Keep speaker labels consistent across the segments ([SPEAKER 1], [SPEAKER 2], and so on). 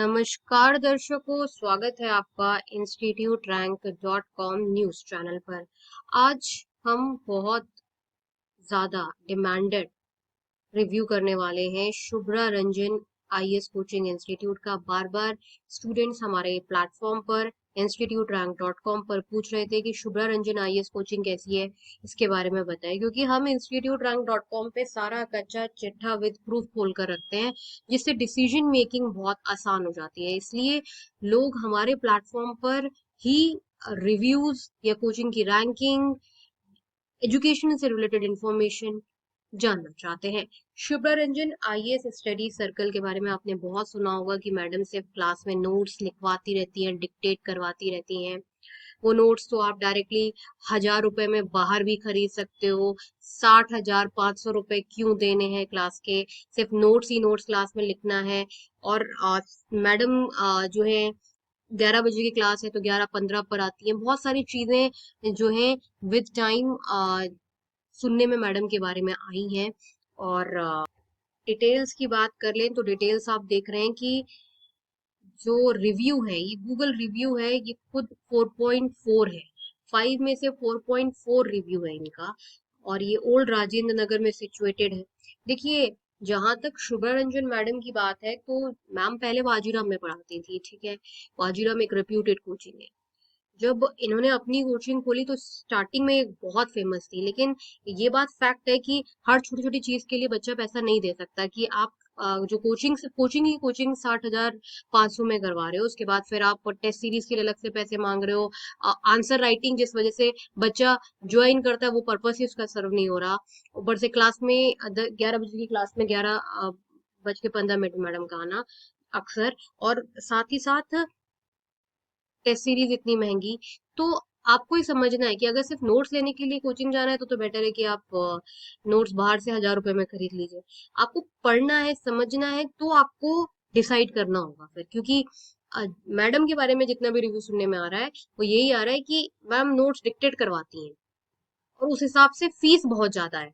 [SPEAKER 1] नमस्कार दर्शकों, स्वागत है आपका institute rank dot com news channel पर। आज हम बहुत ज्यादा डिमांडेड रिव्यू करने वाले हैं Shubhra Ranjan IAS coaching institute का। बार बार स्टूडेंट्स हमारे प्लेटफॉर्म पर इंस्टीट्यूट रैंक डॉट कॉम पर पूछ रहे थे कि शुभ्रा रंजन आईएएस कोचिंग कैसी है, इसके बारे में बताएं, क्योंकि हम इंस्टीट्यूट रैंक डॉट कॉम पे सारा कच्चा चिट्ठा विद प्रूफ खोल कर रखते हैं, जिससे डिसीजन मेकिंग बहुत आसान हो जाती है। इसलिए लोग हमारे प्लेटफॉर्म पर ही रिव्यूज या कोचिंग की रैंकिंग, एजुकेशन से रिलेटेड इंफॉर्मेशन जानना चाहते हैं। Shubhra Ranjan IAS study circle के बारे में आपने बहुत सुना होगा कि मैडम सिर्फ क्लास में नोट्स लिखवाती रहती हैं, डिक्टेट करवाती रहती हैं। वो नोट्स तो आप डायरेक्टली 1,000 रुपए में बाहर भी खरीद सकते हो। 60,500 रुपए क्यों देने हैं क्लास के? सिर्फ नोट्स ही नोट्स क्लास में लिखना है। और मैडम जो है 11 बजे की क्लास है तो 11:15 पर आती है। बहुत सारी चीजें जो है विद टाइम सुनने में मैडम के बारे में आई हैं। और डिटेल्स की बात कर लें तो डिटेल्स आप देख रहे हैं कि जो रिव्यू है ये गूगल रिव्यू है, ये खुद 4.4 है। 5 में से 4.4 रिव्यू है इनका, और ये ओल्ड राजेंद्र नगर में सिचुएटेड है। देखिए, जहां तक शुभ्रा रंजन मैडम की बात है तो मैम पहले वाजीराम में पढ़ाती थी, ठीक है। वाजीराम एक रेप्यूटेड कोचिंग है। जब इन्होंने अपनी कोचिंग खोली तो स्टार्टिंग में बहुत फेमस थी, लेकिन ये बात फैक्ट है कि हर छोटी छोटी चीज के लिए बच्चा पैसा नहीं दे सकता। कि आप जो कोचिंग 60,500 में करवा रहे हो, उसके बाद फिर आप टेस्ट सीरीज के लिए अलग से पैसे मांग रहे हो। आंसर राइटिंग जिस वजह से बच्चा ज्वाइन करता है वो पर्पस ही उसका सर्व नहीं हो रहा। ऊपर से क्लास में 11 बजे की क्लास में 11:15 मैडम का आना अक्सर, और साथ ही साथ टेस्ट सीरीज इतनी महंगी। तो आपको ही समझना है कि अगर सिर्फ नोट्स लेने के लिए कोचिंग जाना है तो बेटर है कि आप नोट्स बाहर से 1,000 रुपए में खरीद लीजिए। आपको पढ़ना है, समझना है, तो आपको डिसाइड करना होगा फिर। क्योंकि मैडम के बारे में जितना भी रिव्यू सुनने में आ रहा है वो यही आ रहा है कि मैम नोट्स डिक्टेट करवाती हैं और उस हिसाब से फीस बहुत ज्यादा है।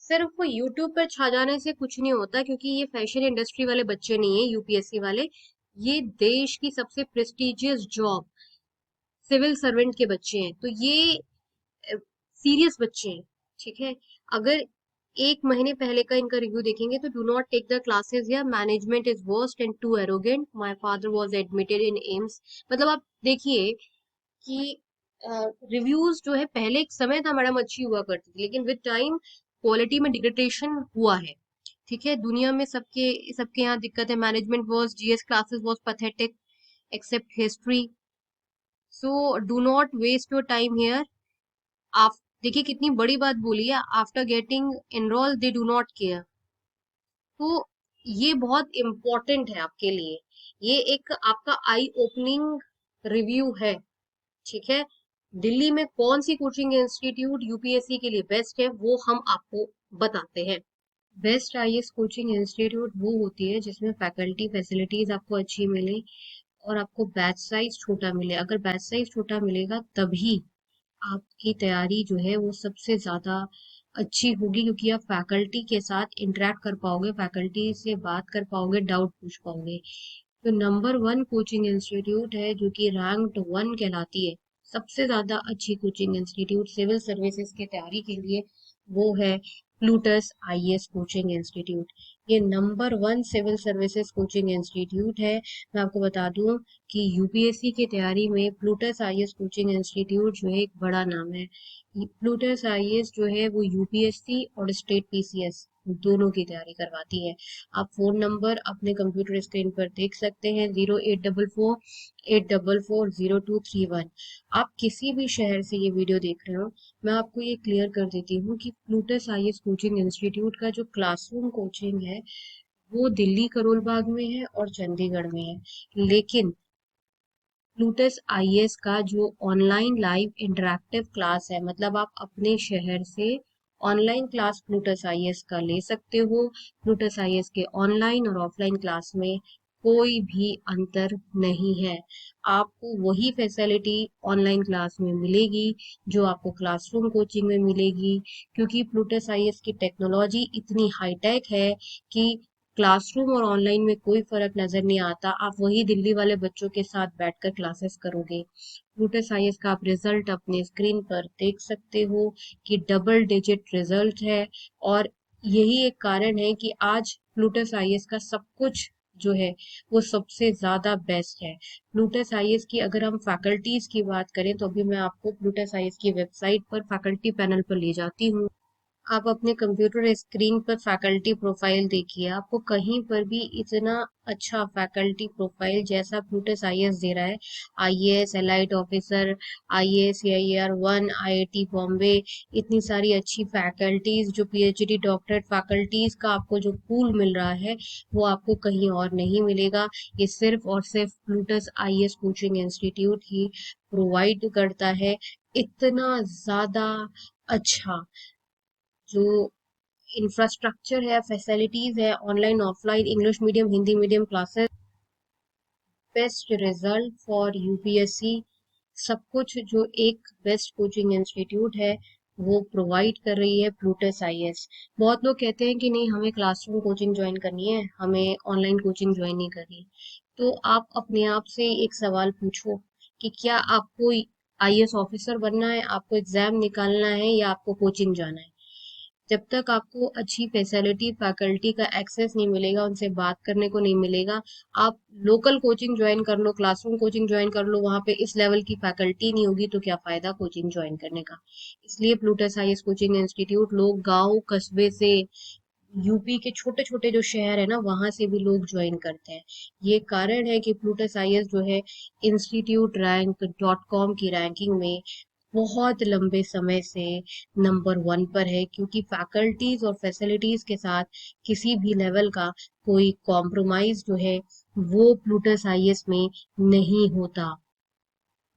[SPEAKER 1] सिर्फ वो यूट्यूब पर छा जाने से कुछ नहीं होता, क्योंकि ये फैशन इंडस्ट्री वाले बच्चे नहीं है, यूपीएससी वाले। ये देश की सबसे प्रेस्टिजियस जॉब सिविल सर्वेंट के बच्चे हैं, तो ये सीरियस बच्चे हैं, ठीक है। अगर 1 महीने पहले का इनका रिव्यू देखेंगे तो do not take the classes या management is worst and too arrogant, my father was admitted in AIIMS. मतलब आप देखिए कि रिव्यूज जो है, पहले एक समय था मैडम अच्छी हुआ करती थी, लेकिन विद टाइम क्वालिटी में डिग्रेडेशन हुआ है, ठीक है। दुनिया में सबके सबके यहाँ दिक्कत है। Management was, GS classes was pathetic except history, so do not waste your time here. आप देखिए कितनी बड़ी बात बोली है, after getting enrol they do not care. तो ये बहुत इम्पोर्टेंट है आपके लिए। ये एक आपका आई ओपनिंग रिव्यू है, ठीक है। दिल्ली में कौन सी कोचिंग इंस्टीट्यूट यूपीएससी के लिए बेस्ट है वो हम आपको बताते हैं। बेस्ट आईएएस कोचिंग इंस्टीट्यूट वो होती है जिसमें फैकल्टी फैसिलिटीज आपको अच्छी मिले और आपको बैच साइज छोटा मिले। अगर बैच साइज छोटा मिलेगा तभी आपकी तैयारी जो है वो सबसे ज्यादा अच्छी होगी, क्योंकि आप फैकल्टी के साथ इंटरेक्ट कर पाओगे, फैकल्टी से बात कर पाओगे, डाउट पूछ पाओगे। तो नंबर 1 कोचिंग इंस्टीट्यूट है जो कि रैंक्ड 1 कहलाती है, सबसे ज्यादा अच्छी कोचिंग इंस्टीट्यूट सिविल सर्विसेज की तैयारी के लिए, वो है प्लूटस आईएएस कोचिंग इंस्टीट्यूट। ये number 1 civil services coaching institute है। मैं आपको बता दूं कि यूपीएससी की तैयारी में प्लूटस आईएएस कोचिंग इंस्टीट्यूट जो है एक बड़ा नाम है। प्लूटस आईएएस जो है वो यूपीएससी और स्टेट पीसीएस दोनों की तैयारी करवाती है। आप फोन नंबर अपने कंप्यूटर स्क्रीन पर देख सकते हैं, 0844-844-0231। आप किसी भी शहर से ये वीडियो देख रहे हो, मैं आपको ये क्लियर कर देती हूँ कि प्लूटस आईएएस कोचिंग इंस्टीट्यूट का जो क्लासरूम कोचिंग है वो दिल्ली करोल बाग में है और चंडीगढ़ में है। लेकिन प्लूटस आईएएस का जो ऑनलाइन लाइव इंटरेक्टिव क्लास है, मतलब आप अपने शहर से ऑनलाइन क्लास प्लूटस आईएएस का ले सकते हो। प्लूटस आईएएस के ऑनलाइन और ऑफलाइन क्लास में कोई भी अंतर नहीं है। आपको वही फैसिलिटी ऑनलाइन क्लास में मिलेगी जो आपको क्लासरूम कोचिंग में मिलेगी, क्योंकि प्लूटस आईएएस की टेक्नोलॉजी इतनी हाईटेक है कि क्लासरूम और ऑनलाइन में कोई फर्क नजर नहीं आता। आप वही दिल्ली वाले बच्चों के साथ बैठकर क्लासेस करोगे। प्लूटस आईएएस का आप रिजल्ट अपने स्क्रीन पर देख सकते हो कि डबल डिजिट रिजल्ट है। और यही एक कारण है कि आज प्लूटस आईएएस का सब कुछ जो है वो सबसे ज्यादा बेस्ट है। प्लूटस आईएएस की अगर हम फैकल्टीज की बात करें तो अभी मैं आपको प्लूटस आईएएस की वेबसाइट पर फैकल्टी पैनल पर ले जाती हूँ। आप अपने कंप्यूटर स्क्रीन पर फैकल्टी प्रोफाइल देखिए। आपको कहीं पर भी इतना अच्छा फैकल्टी प्रोफाइल जैसा प्लूटस आईएएस दे रहा है, IAS allied officer, IAS AIR 1, IIT Bombay, इतनी सारी अच्छी फैकल्टीज जो पीएचडी डॉक्टरेट फैकल्टीज का आपको जो पूल मिल रहा है वो आपको कहीं और नहीं मिलेगा। ये सिर्फ और सिर्फ प्लूटस आईएएस कोचिंग इंस्टीट्यूट ही प्रोवाइड करता है। इतना ज्यादा अच्छा जो इंफ्रास्ट्रक्चर है, फैसिलिटीज है, online offline English medium Hindi medium classes, best result for UPSC, सब कुछ जो एक बेस्ट कोचिंग इंस्टीट्यूट है वो प्रोवाइड कर रही है प्लूटस आईएएस। बहुत लोग कहते हैं कि नहीं हमें क्लासरूम कोचिंग ज्वाइन करनी है, हमें ऑनलाइन कोचिंग ज्वाइन नहीं करनी। तो आप अपने आप से एक सवाल पूछो कि क्या आपको आईएएस ऑफिसर बनना है, आपको एग्जाम निकालना है या आपको कोचिंग जाना है। जब तक आपको अच्छी फैसिलिटी फैकल्टी का एक्सेस नहीं मिलेगा, उनसे बात करने को नहीं मिलेगा, आप लोकल कोचिंग ज्वाइन कर लो, क्लासरूम कोचिंग ज्वाइन कर लो, वहां पे इस लेवल की फैकल्टी नहीं होगी तो क्या फायदा कोचिंग ज्वाइन करने का। इसलिए प्लूटस आईएएस कोचिंग इंस्टीट्यूट लोग गांव कस्बे से, यूपी के छोटे छोटे जो शहर है ना वहां से भी लोग ज्वाइन करते हैं। ये कारण है कि प्लूटस आईएएस जो है instituterrank.com की रैंकिंग में बहुत लंबे समय से नंबर 1 पर है, क्योंकि फैकल्टीज और फैसिलिटीज के साथ किसी भी लेवल का कोई कॉम्प्रोमाइज जो है वो प्लूटस आईएएस में नहीं होता।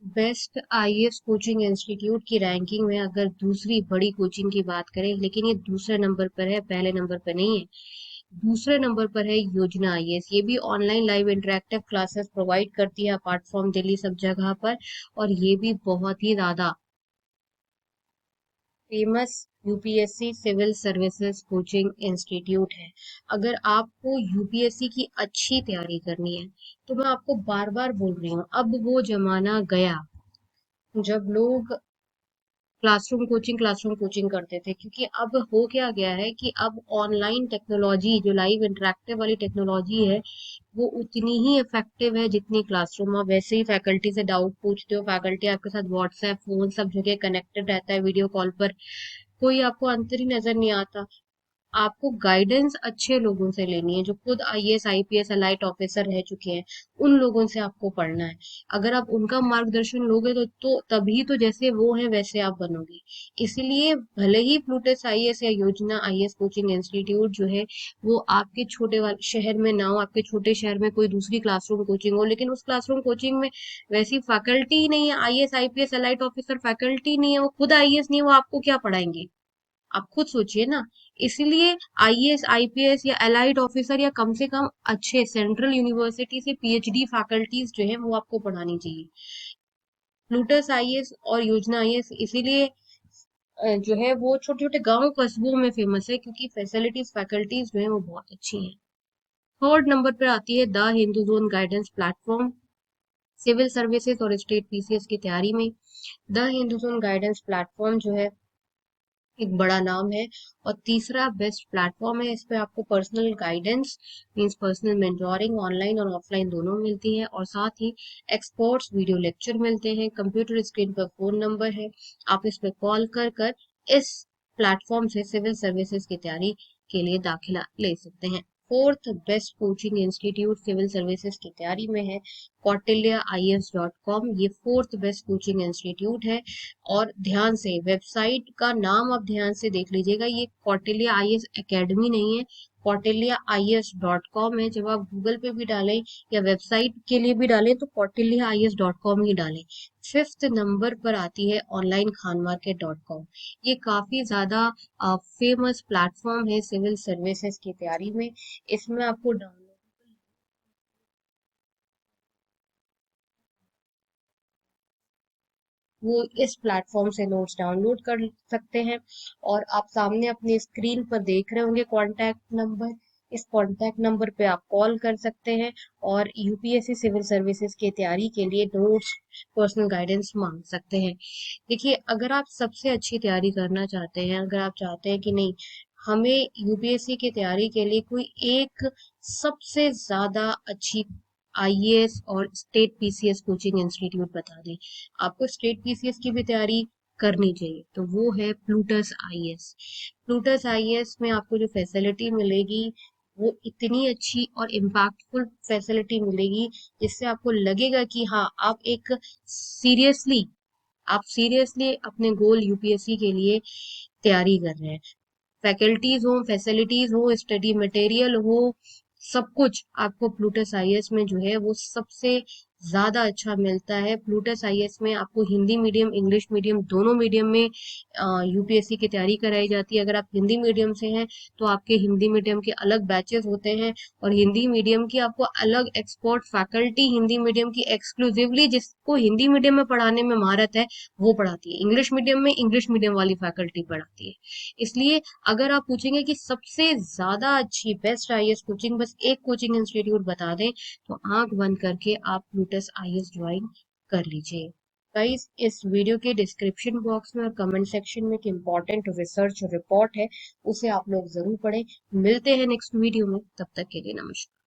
[SPEAKER 1] बेस्ट आईएएस कोचिंग इंस्टीट्यूट की रैंकिंग में अगर दूसरी बड़ी कोचिंग की बात करें, लेकिन ये दूसरे नंबर पर है, पहले नंबर पर नहीं है। दूसरे नंबर पर है योजना आईएएस। ये भी online live interactive classes provide करती है अपार्ट फ्रॉम दिल्ली सब जगह पर। और ये भी बहुत ही ज्यादा famous UPSC civil services coaching institute है। अगर आपको यूपीएससी की अच्छी तैयारी करनी है तो मैं आपको बार बार बोल रही हूँ, अब वो जमाना गया जब लोग क्लासरूम कोचिंग करते थे। क्योंकि अब हो क्या गया है कि अब ऑनलाइन टेक्नोलॉजी जो लाइव इंटरेक्टिव वाली टेक्नोलॉजी है वो उतनी ही इफेक्टिव है जितनी क्लासरूम। आप वैसे ही फैकल्टी से डाउट पूछते हो, फैकल्टी आपके साथ व्हाट्सएप फोन सब जगह कनेक्टेड रहता है, वीडियो कॉल पर कोई आपको अंतर ही नजर नहीं आता। आपको गाइडेंस अच्छे लोगों से लेनी है जो खुद आईएएस आईपीएस एलाइट ऑफिसर रह चुके हैं, उन लोगों से आपको पढ़ना है। अगर आप उनका मार्गदर्शन लोगे तो तभी तो जैसे वो है वैसे आप बनोगे। इसलिए भले ही प्लूटस आईएएस या योजना आईएएस कोचिंग इंस्टीट्यूट जो है वो आपके छोटे वाले शहर में ना हो, आपके छोटे शहर में कोई दूसरी क्लासरूम कोचिंग हो, लेकिन उस क्लासरूम कोचिंग में वैसी फैकल्टी ही नहीं है, IAS IPS elite officer faculty नहीं है, वो खुद आईएएस नहीं है, वो आपको क्या पढ़ाएंगे। आप खुद सोचिए ना। इसलिए आईएएस आईपीएस या एलाइड ऑफिसर या कम से कम अच्छे सेंट्रल यूनिवर्सिटी से पीएचडी फैकल्टीज जो है वो आपको पढ़ानी चाहिए। प्लूटस आईएएस और योजना आईएएस इसीलिए जो है वो छोटे छोटे गांव कस्बों में फेमस है क्योंकि फैसिलिटीज फैकल्टीज जो है वो बहुत अच्छी हैं। थर्ड नंबर पर आती है the Hindu zone guidance platform. Civil services और स्टेट पीसीएस की तैयारी में the Hindu zone guidance platform जो है एक बड़ा नाम है और तीसरा बेस्ट प्लेटफॉर्म है। इस पे आपको personal guidance means personal mentoring online और ऑफलाइन दोनों मिलती है, और साथ ही एक्सपर्ट्स वीडियो लेक्चर मिलते हैं। कंप्यूटर स्क्रीन पर फोन नंबर है, आप इस पे कॉल कर कर इस प्लेटफॉर्म से सिविल सर्विसेज की तैयारी के लिए दाखिला ले सकते हैं। Fourth best coaching institute civil services की तैयारी में है kautilyaias.com। ये फोर्थ बेस्ट कोचिंग इंस्टीट्यूट है। और ध्यान से वेबसाइट का नाम आप ध्यान से देख लीजिएगा, ये कौटिल्य आईएएस एकेडमी नहीं है, kautilyaias.com है। जब आप गूगल पे भी डालें या वेबसाइट के लिए भी डालें तो kautilyaias.com ही डालें। फिफ्थ नंबर पर आती है ऑनलाइन खानमार्केट.com। ये काफी ज्यादा फेमस प्लेटफॉर्म है सिविल सर्विसेज की तैयारी में। इसमें आपको डाउनलोड वो इस प्लेटफॉर्म से नोट्स डाउनलोड कर सकते हैं। और आप सामने अपनी स्क्रीन पर देख रहे होंगे कांटेक्ट नंबर, इस कॉन्टैक्ट नंबर पे आप कॉल कर सकते हैं और यूपीएससी सिविल सर्विसेज की तैयारी के लिए नोट्स, पर्सनल गाइडेंस मांग सकते हैं। देखिए, अगर आप सबसे अच्छी तैयारी करना चाहते हैं, अगर आप चाहते हैं कि नहीं हमें यूपीएससी की तैयारी के लिए कोई एक सबसे ज्यादा अच्छी आईएएस और स्टेट पीसीएस कोचिंग इंस्टीट्यूट बता दें, आपको स्टेट पीसीएस की भी तैयारी करनी चाहिए, तो वो है प्लूटस आईएएस। प्लूटस आईएएस में आपको जो फैसिलिटी मिलेगी वो इतनी अच्छी और इम्पैक्टफुल फैसिलिटी मिलेगी जिससे आपको लगेगा कि हाँ सीरियसली आप सीरियसली अपने गोल यूपीएससी के लिए तैयारी कर रहे हैं। फैसिलिटीज हो, स्टडी मटेरियल हो, सब कुछ आपको प्लूटस आईएएस में जो है वो सबसे ज्यादा अच्छा मिलता है। प्लूटस आईएएस में आपको हिंदी मीडियम, इंग्लिश मीडियम दोनों मीडियम में यूपीएससी की तैयारी कराई जाती है। अगर आप हिंदी मीडियम से हैं तो आपके हिंदी मीडियम के अलग बैचेस होते हैं और हिंदी मीडियम की आपको अलग एक्सपर्ट फैकल्टी, हिंदी मीडियम की एक्सक्लूसिवली जिसको हिंदी मीडियम में पढ़ाने में महारत है वो पढ़ाती है। इंग्लिश मीडियम में इंग्लिश मीडियम वाली फैकल्टी पढ़ाती है। इसलिए अगर आप पूछेंगे कि सबसे ज्यादा अच्छी बेस्ट आईएएस कोचिंग, बस एक कोचिंग इंस्टीट्यूट बता दें, तो आंख बंद करके आप प्लूटस आईएएस ज्वाइन कर लीजिए। गाइस, इस वीडियो के डिस्क्रिप्शन बॉक्स में और कमेंट सेक्शन में एक इम्पॉर्टेंट रिसर्च रिपोर्ट है, उसे आप लोग जरूर पढ़ें। मिलते हैं नेक्स्ट वीडियो में, तब तक के लिए नमस्कार।